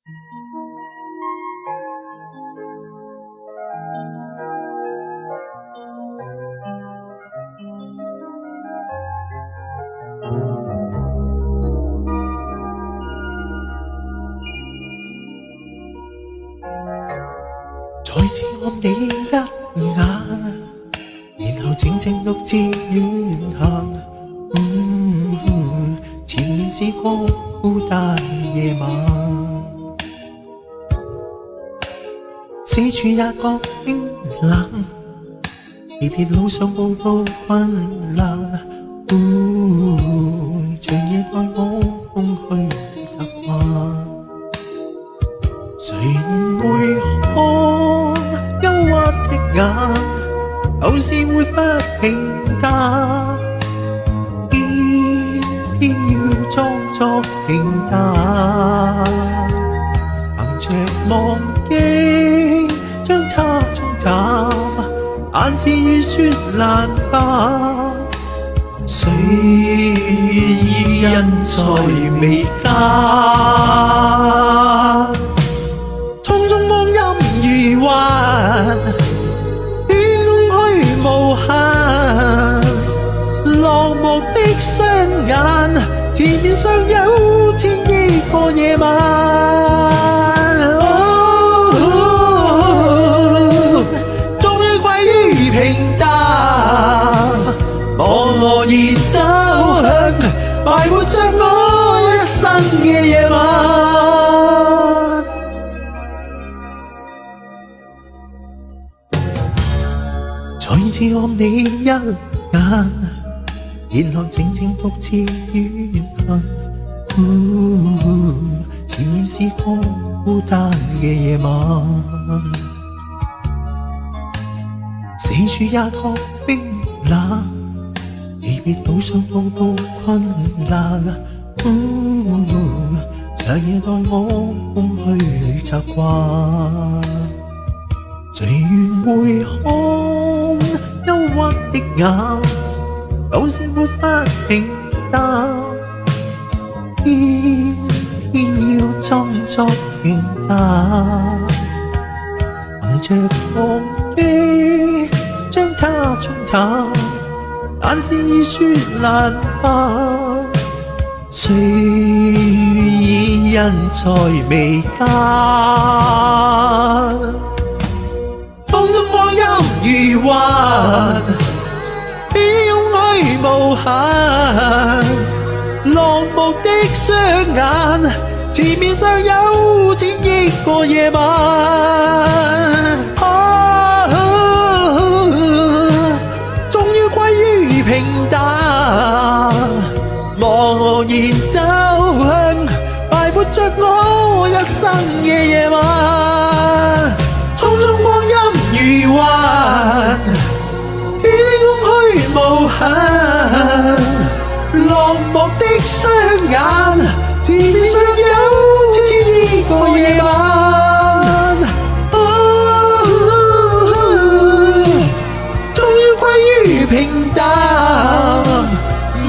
再次看你一眼，然後靜靜獨自遠行。前面是個孤單夜晚，四處也覺冰冷，離別路上步步困難。長夜待我空虛習慣，誰會看憂鬱的眼，舊事會不平淡，偏要裝作平淡，憑着忘記將它沖淡，眼是雨雪難白，誰人才未間，匆匆光陰如幻，天空虛無限，落寞的雙眼，前面尚有千億個夜晚。終於歸於平淡，茫我然走向埋沒着我一生嘅夜晚。再次看你一眼，然後靜靜獨自遠行。前面是個孤單嘅夜晚，四處也覺冰冷，離別路上步步困難。長夜待我空虛習慣，誰願會看憂鬱的眼，舊事沒法平淡，偏要裝作平淡，憑着忘記將它沖淡，眼是雨雪難白，誰人才未間，匆匆光陰如幻，飄虛無限，落寞的雙眼，前面尚有千億個夜晚。終於歸於平淡，茫然走向埋沒着我一生嘅夜晚。匆匆光陰如幻，天空虛無限，落寞的雙眼，前面尚有千億個夜晚。終於歸於平淡，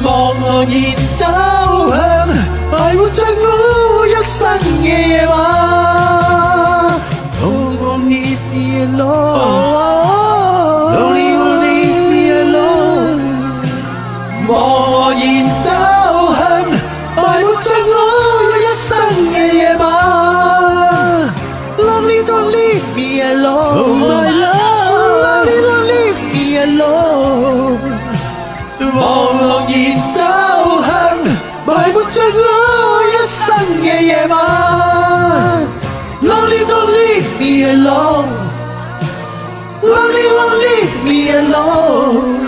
茫然走向埋沒着我一生嘅夜晚。Oh, leave me alone, lonely, leave me alone。茫然走向埋沒着我一生嘅夜晚。Lonely, don't leave me alone, oh my love, lonely, don't leave me alone。茫然走向埋沒着我一生嘅夜晚。Lonely, don't leave me alone, lonely, won't leave me alone,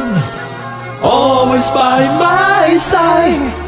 always by my side。